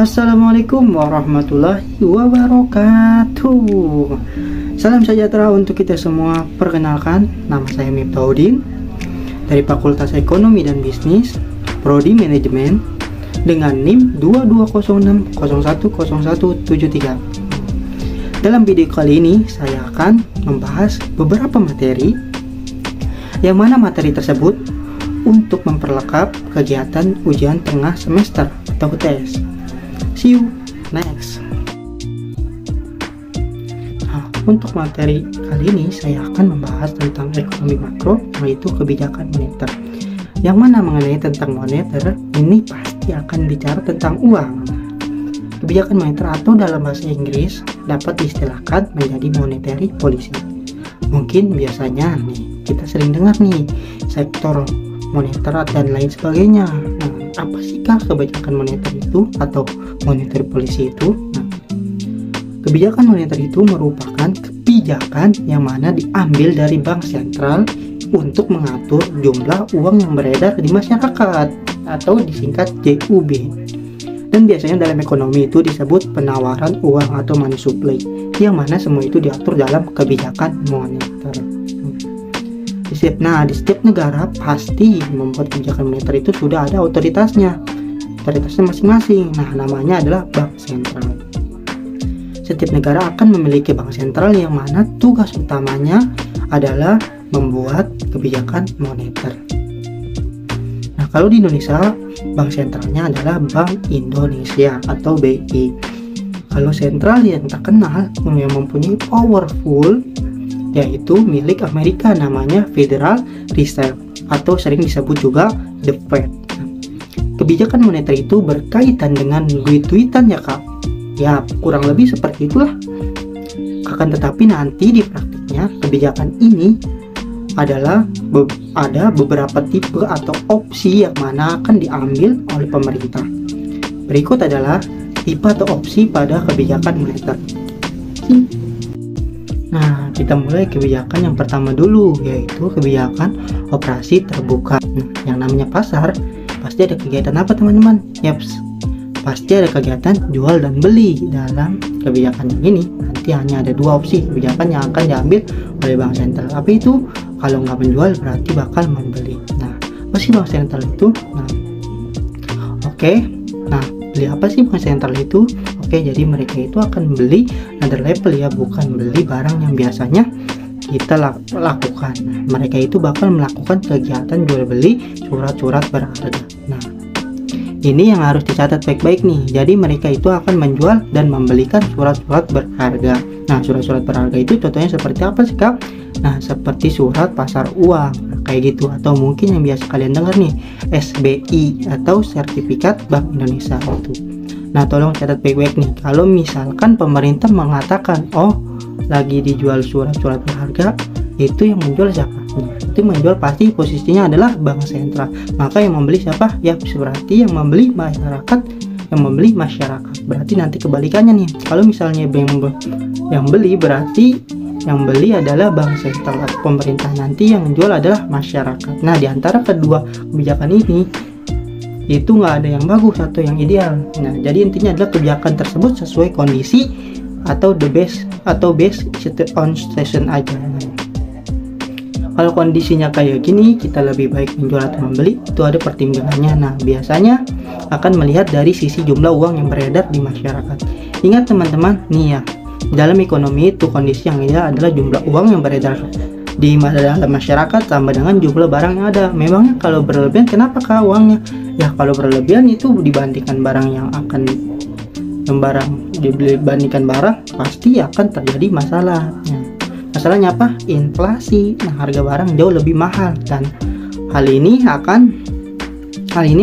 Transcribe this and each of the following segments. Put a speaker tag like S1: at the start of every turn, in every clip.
S1: Assalamualaikum warahmatullahi wabarakatuh. Salam sejahtera untuk kita semua. Perkenalkan, nama saya Miftahudin dari Fakultas Ekonomi dan Bisnis, Prodi Manajemen, dengan NIM 2206010173. Dalam video kali ini saya akan membahas beberapa materi, yang mana materi tersebut untuk memperlengkap kegiatan ujian tengah semester atau UTS. See you next. Nah, untuk materi kali ini saya akan membahas tentang ekonomi makro, yaitu kebijakan moneter. Yang mana mengenai tentang moneter ini pasti akan bicara tentang uang. Kebijakan moneter atau dalam bahasa Inggris dapat diistilahkan menjadi monetary policy. Mungkin biasanya nih kita sering dengar nih sektor moneter dan lain sebagainya. Nah, apa sih kebijakan moneter itu atau monetary policy itu? Nah, kebijakan moneter itu merupakan kebijakan yang mana diambil dari bank sentral untuk mengatur jumlah uang yang beredar di masyarakat atau disingkat JUB. Dan biasanya dalam ekonomi itu disebut penawaran uang atau money supply, yang mana semua itu diatur dalam kebijakan moneter. Nah, di setiap negara pasti membuat kebijakan moneter itu sudah ada otoritasnya masing-masing. Nah, namanya adalah bank sentral. Setiap negara akan memiliki bank sentral yang mana tugas utamanya adalah membuat kebijakan moneter. Nah, kalau di Indonesia, bank sentralnya adalah Bank Indonesia atau BI. Kalau sentral yang terkenal yang mempunyai powerful yaitu milik Amerika, namanya Federal Reserve atau sering disebut juga The Fed. Kebijakan moneter itu berkaitan dengan duit-duitan ya kak. Ya kurang lebih seperti itulah. Akan tetapi nanti di praktiknya kebijakan ini adalah ada beberapa tipe atau opsi yang mana akan diambil oleh pemerintah. Berikut adalah tipe atau opsi pada kebijakan moneter. Nah, kita mulai kebijakan yang pertama dulu, yaitu kebijakan operasi terbuka. Nah, yang namanya pasar, pasti ada kegiatan apa teman-teman? Yaps, pasti ada kegiatan jual dan beli. Dalam kebijakan yang ini, nanti hanya ada dua opsi kebijakan yang akan diambil oleh bank sentral. Apa itu? Kalau nggak menjual, berarti bakal membeli. Nah, apa sih bank sentral itu? Nah, beli apa sih bank sentral itu? Jadi mereka itu akan beli another level ya, bukan beli barang yang biasanya kita lakukan. Nah, mereka itu bakal melakukan kegiatan jual beli surat-surat berharga. Nah, ini yang harus dicatat baik-baik nih. Jadi mereka itu akan menjual dan membelikan surat-surat berharga. Nah, surat-surat berharga itu contohnya seperti apa sih kak? Nah, seperti surat pasar uang kayak gitu, atau mungkin yang biasa kalian dengar nih SBI atau sertifikat Bank Indonesia itu. Nah, tolong catat baik-baik nih. Kalau misalkan pemerintah mengatakan, oh lagi dijual surat-surat berharga, itu yang menjual siapa? Nah, itu menjual pasti posisinya adalah bank sentral. Maka yang membeli siapa? Ya berarti yang membeli masyarakat. Yang membeli masyarakat. Berarti nanti kebalikannya nih. Kalau misalnya yang beli, berarti yang beli adalah bank sentral atau pemerintah. Nanti yang menjual adalah masyarakat. Nah, di antara kedua kebijakan ini itu nggak ada yang bagus atau yang ideal. Nah, jadi intinya adalah kebijakan tersebut sesuai kondisi atau the best on station aja. Kalau kondisinya kayak gini, kita lebih baik menjual atau membeli, itu ada pertimbangannya. Nah, biasanya akan melihat dari sisi jumlah uang yang beredar di masyarakat. Ingat teman-teman, nih ya, dalam ekonomi itu kondisi yang ideal adalah jumlah uang yang beredar di dalam masyarakat tambah dengan jumlah barang yang ada. Memangnya kalau berlebihan kenapa kah uangnya? Ya kalau berlebihan itu dibandingkan barang yang akan dibandingkan barang pasti akan terjadi masalah. Masalahnya apa? Inflasi. Nah, harga barang jauh lebih mahal, dan hal ini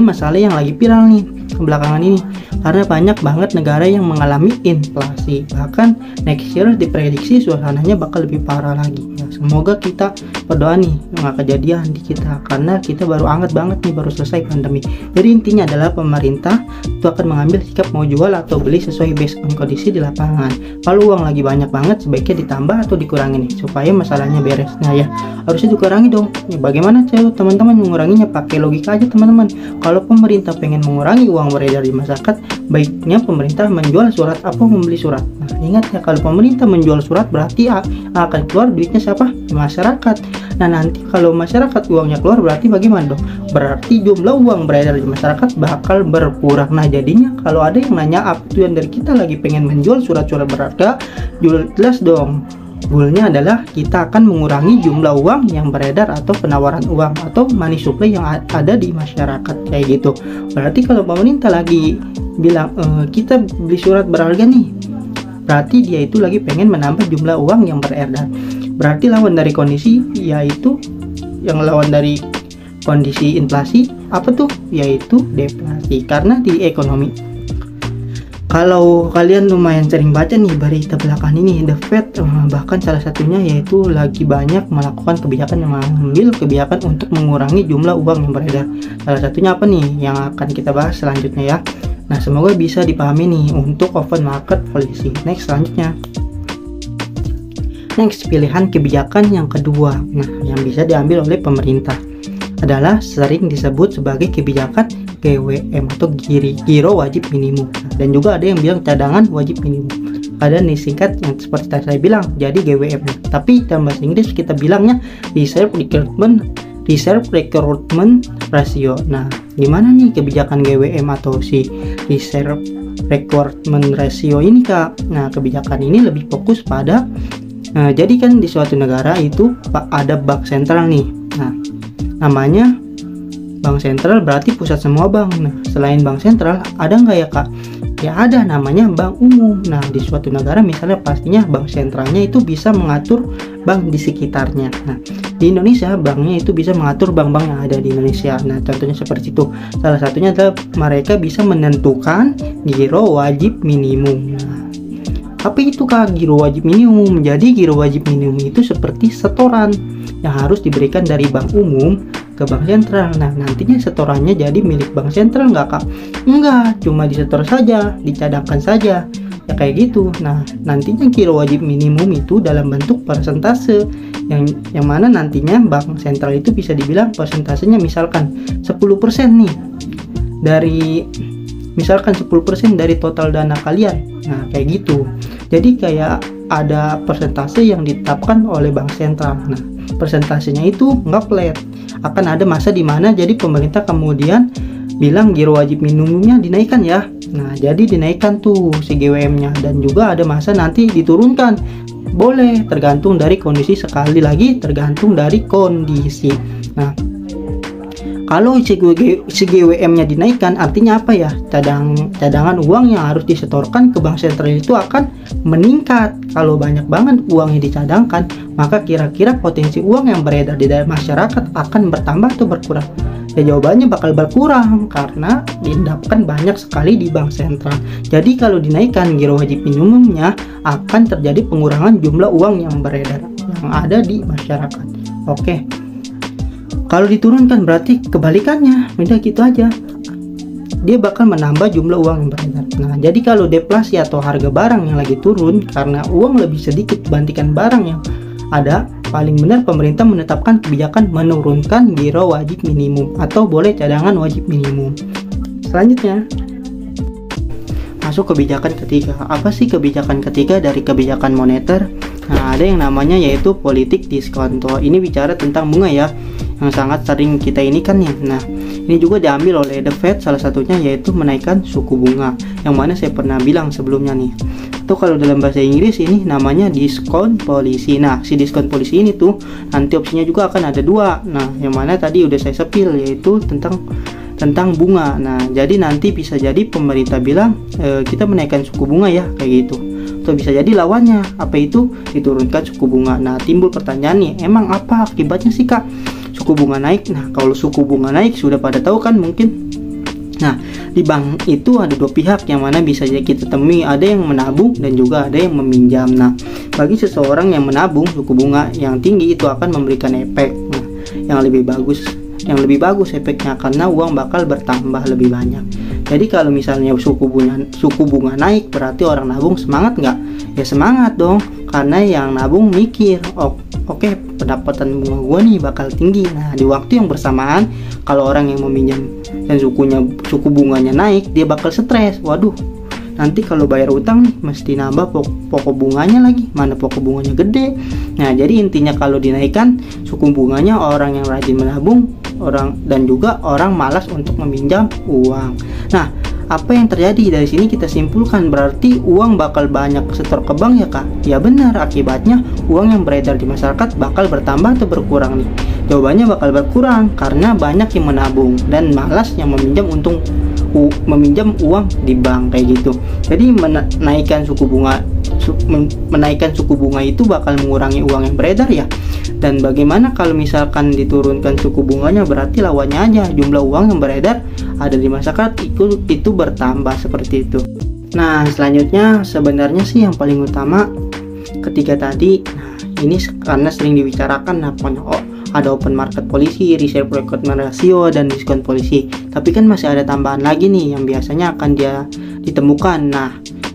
S1: masalah yang lagi viral nih belakangan ini, karena banyak banget negara yang mengalami inflasi. Bahkan next year diprediksi suasananya bakal lebih parah lagi. Ya, semoga kita berdoa nih nggak kejadian di kita, karena kita baru anget banget nih, baru selesai pandemi. Jadi intinya adalah pemerintah itu akan mengambil sikap mau jual atau beli sesuai based on kondisi di lapangan. Kalau uang lagi banyak banget, sebaiknya ditambah atau dikurangi nih supaya masalahnya beres. Nah ya, harusnya dikurangi dong. Ya, bagaimana cara teman-teman menguranginya? Pakai logika aja teman-teman. Kalau pemerintah pengen mengurangi uang beredar di masyarakat, baiknya pemerintah menjual surat atau membeli surat. Nah ingat ya, kalau pemerintah menjual surat berarti akan keluar duitnya siapa? Masyarakat. Nah nanti kalau masyarakat uangnya keluar, berarti bagaimana dong? Berarti jumlah uang beredar di masyarakat bakal berkurang. Nah jadinya kalau ada yang nanya apa tujuan dari kita lagi pengen menjual surat-surat berharga, jelas dong. Goalnya adalah kita akan mengurangi jumlah uang yang beredar atau penawaran uang atau money supply yang ada di masyarakat kayak gitu. Berarti kalau pemerintah lagi bilang kita beli surat berharga nih, berarti dia itu lagi pengen menambah jumlah uang yang beredar. Berarti lawan dari kondisi yaitu yang lawan dari kondisi inflasi apa tuh? Yaitu deflasi. Karena di ekonomi, kalau kalian lumayan sering baca nih berita belakangan ini, The Fed bahkan salah satunya yaitu lagi banyak melakukan kebijakan yang mengambil kebijakan untuk mengurangi jumlah uang yang beredar. Salah satunya apa nih yang akan kita bahas selanjutnya ya. Nah semoga bisa dipahami nih untuk open market policy. Next selanjutnya. Next, pilihan kebijakan yang kedua. Nah yang bisa diambil oleh pemerintah adalah sering disebut sebagai kebijakan GWM atau giro wajib minimum, dan juga ada yang bilang cadangan wajib minimum. Ada nih singkat yang seperti tadi saya bilang, jadi GWM. Tapi dalam bahasa Inggris kita bilangnya Reserve Recruitment Ratio. Nah, gimana nih kebijakan GWM atau si Reserve Recruitment Ratio ini Kak? Nah, kebijakan ini lebih fokus pada jadi kan di suatu negara itu ada bank sentral nih. Nah, namanya bank sentral berarti pusat semua bank. Nah selain bank sentral ada nggak ya Kak? Ya ada, namanya bank umum. Nah di suatu negara misalnya pastinya bank sentralnya itu bisa mengatur bank di sekitarnya. Nah di Indonesia banknya itu bisa mengatur bank-bank yang ada di Indonesia. Nah contohnya seperti itu. Salah satunya adalah mereka bisa menentukan giro wajib minimum. Nah, apa itu Kak giro wajib minimum? Jadi giro wajib minimum itu seperti setoran yang harus diberikan dari bank umum ke bank sentral. Nah nantinya setorannya jadi milik bank sentral nggak Kak? Enggak, cuma disetor saja, dicadangkan saja ya kayak gitu. Nah nantinya giro wajib minimum itu dalam bentuk persentase yang mana nantinya bank sentral itu bisa dibilang persentasenya misalkan 10% nih dari misalkan 10% dari total dana kalian. Nah kayak gitu. Jadi kayak ada persentase yang ditetapkan oleh bank sentral. Nah persentasenya itu nggak flat, akan ada masa di mana jadi pemerintah kemudian bilang giro wajib minimumnya dinaikkan ya. Nah jadi dinaikkan tuh si GWM-nya, dan juga ada masa nanti diturunkan. Boleh, tergantung dari kondisi, sekali lagi tergantung dari kondisi. Nah kalau si GWM-nya dinaikkan artinya apa ya? Cadangan uang yang harus disetorkan ke bank sentral itu akan meningkat. Kalau banyak banget uang yang dicadangkan, maka kira-kira potensi uang yang beredar di dalam masyarakat akan bertambah atau berkurang? Ya jawabannya bakal berkurang karena diendapkan banyak sekali di bank sentral. Jadi kalau dinaikkan giro wajib minimumnya, akan terjadi pengurangan jumlah uang yang beredar yang ada di masyarakat. Oke. Kalau diturunkan berarti kebalikannya, udah gitu aja. Dia bakal menambah jumlah uang yang beredar. Nah, jadi kalau deflasi atau harga barang yang lagi turun karena uang lebih sedikit dibandingkan barang yang ada, paling benar pemerintah menetapkan kebijakan menurunkan giro wajib minimum atau boleh cadangan wajib minimum. Selanjutnya, masuk kebijakan ketiga. Apa sih kebijakan ketiga dari kebijakan moneter? Nah, ada yang namanya yaitu politik diskonto. Ini bicara tentang bunga ya, yang sangat sering kita ini kan ya. Nah, ini juga diambil oleh The Fed, salah satunya yaitu menaikkan suku bunga, yang mana saya pernah bilang sebelumnya nih. Atau kalau dalam bahasa Inggris ini namanya discount policy. Nah, si discount policy ini tuh nanti opsinya juga akan ada dua. Nah, yang mana tadi udah saya sepil, yaitu tentang bunga. Nah, jadi nanti bisa jadi pemerintah bilang kita menaikkan suku bunga ya, kayak gitu. Atau bisa jadi lawannya, apa itu? Diturunkan suku bunga. Nah, timbul pertanyaan nih, emang apa akibatnya sih Kak suku bunga naik? Nah, kalau suku bunga naik sudah pada tahu kan mungkin Nah, di bank itu ada dua pihak yang mana bisa jadi kita temui, ada yang menabung dan juga ada yang meminjam. Nah, bagi seseorang yang menabung, suku bunga yang tinggi itu akan memberikan efek yang lebih bagus efeknya, karena uang bakal bertambah lebih banyak. Jadi kalau misalnya suku bunga naik, berarti orang nabung semangat nggak? Ya semangat dong, karena yang nabung mikir, oke, pendapatan bunga gua nih bakal tinggi. Nah, di waktu yang bersamaan, kalau orang yang meminjam dan suku bunganya naik, dia bakal stres. Waduh, nanti kalau bayar utang nih mesti nambah pokok bunganya lagi, mana pokok bunganya gede. Nah, jadi intinya kalau dinaikkan suku bunganya, orang yang rajin menabung dan juga orang malas untuk meminjam uang. Nah, apa yang terjadi dari sini kita simpulkan, berarti uang bakal banyak setor ke bank ya Kak? Ya benar, akibatnya uang yang beredar di masyarakat bakal bertambah atau berkurang nih? Jawabannya bakal berkurang, karena banyak yang menabung dan malas yang meminjam uang di bank kayak gitu. Jadi menaikkan suku bunga itu bakal mengurangi uang yang beredar ya. Dan bagaimana kalau misalkan diturunkan suku bunganya, berarti lawannya aja, jumlah uang yang beredar ada di masyarakat itu bertambah seperti itu. Nah, selanjutnya sebenarnya sih yang paling utama ketiga tadi, ini karena sering dibicarakan, ada open market policy, reserve requirement ratio, dan diskon polisi. Tapi kan masih ada tambahan lagi nih yang biasanya akan dia ditemukan. Nah,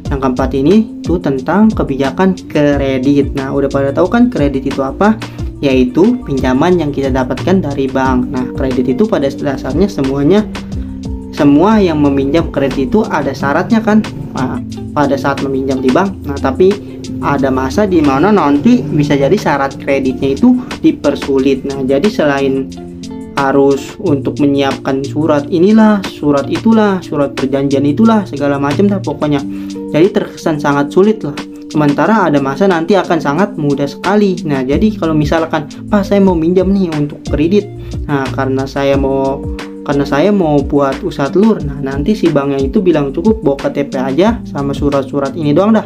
S1: yang keempat ini tuh tentang kebijakan kredit. Nah, udah pada tahu kan kredit itu apa? Yaitu pinjaman yang kita dapatkan dari bank. Nah, kredit itu pada dasarnya semua yang meminjam kredit itu ada syaratnya kan, pada saat meminjam di bank. Nah, tapi ada masa di mana nanti bisa jadi syarat kreditnya itu dipersulit. Nah, jadi selain harus untuk menyiapkan surat inilah, surat itulah, surat perjanjian itulah, segala macam dah pokoknya. Jadi terkesan sangat sulit lah. Sementara ada masa nanti akan sangat mudah sekali. Nah, jadi kalau misalkan, Pak, saya mau minjam nih untuk kredit. Nah, karena saya mau buat usaha telur. Nah, nanti si banknya itu bilang cukup bawa KTP aja sama surat-surat ini doang dah.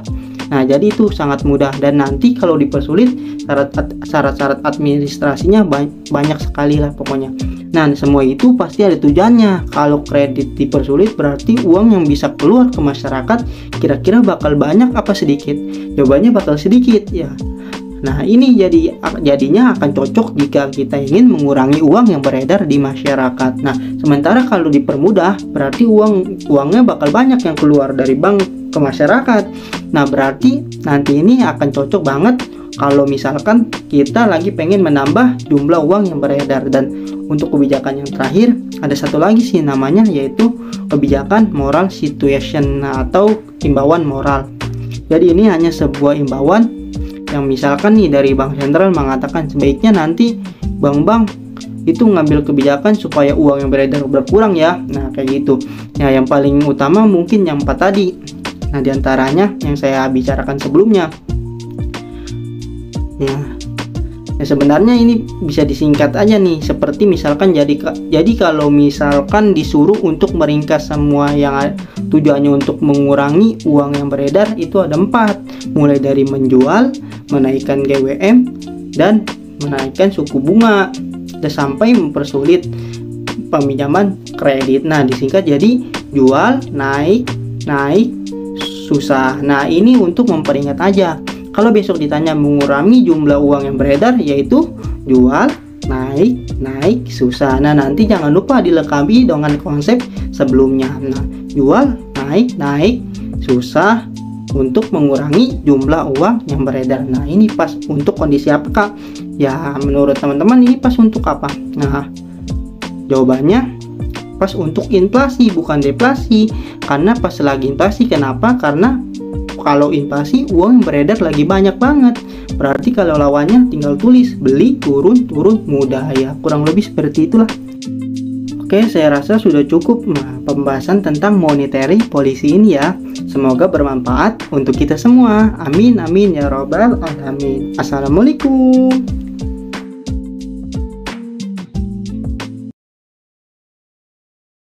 S1: Nah, jadi itu sangat mudah, dan nanti kalau dipersulit syarat-syarat administrasinya banyak sekali lah pokoknya. Nah, semua itu pasti ada tujuannya. Kalau kredit dipersulit, berarti uang yang bisa keluar ke masyarakat kira-kira bakal banyak apa sedikit? Jawabannya bakal sedikit ya. Nah, ini jadinya akan cocok jika kita ingin mengurangi uang yang beredar di masyarakat. Nah, sementara kalau dipermudah, berarti uangnya bakal banyak yang keluar dari bank ke masyarakat. Nah, berarti nanti ini akan cocok banget kalau misalkan kita lagi pengen menambah jumlah uang yang beredar. Dan untuk kebijakan yang terakhir ada satu lagi sih namanya, yaitu kebijakan moral situation atau imbauan moral. Jadi ini hanya sebuah imbauan yang misalkan nih dari bank sentral mengatakan sebaiknya nanti bank-bank itu ngambil kebijakan supaya uang yang beredar berkurang ya. Nah, kayak gitu. Ya, yang paling utama mungkin yang 4 tadi. Nah, diantaranya yang saya bicarakan sebelumnya. Ya, sebenarnya ini bisa disingkat aja nih, seperti misalkan jadi kalau misalkan disuruh untuk meringkas semua yang tujuannya untuk mengurangi uang yang beredar, itu ada 4, mulai dari menjual, menaikkan GWM, dan menaikkan suku bunga, dan sampai mempersulit peminjaman kredit. Nah, disingkat jadi jual, naik, susah. Nah, ini untuk memperingat aja. Kalau besok ditanya mengurangi jumlah uang yang beredar, yaitu jual, naik, susah. Nah, nanti jangan lupa dilengkapi dengan konsep sebelumnya. Nah, jual, naik, susah untuk mengurangi jumlah uang yang beredar. Nah, ini pas untuk kondisi apa, Kak? Ya, menurut teman-teman ini pas untuk apa? Nah, jawabannya pas untuk inflasi, bukan deflasi. Karena pas lagi inflasi. Kenapa? Karena kalau inflasi uang yang beredar lagi banyak banget. Berarti kalau lawannya tinggal tulis beli, turun, mudah ya. Kurang lebih seperti itulah. Oke, saya rasa sudah cukup pembahasan tentang monetary policy ini ya. Semoga bermanfaat untuk kita semua. Amin ya robbal alamin. Assalamualaikum.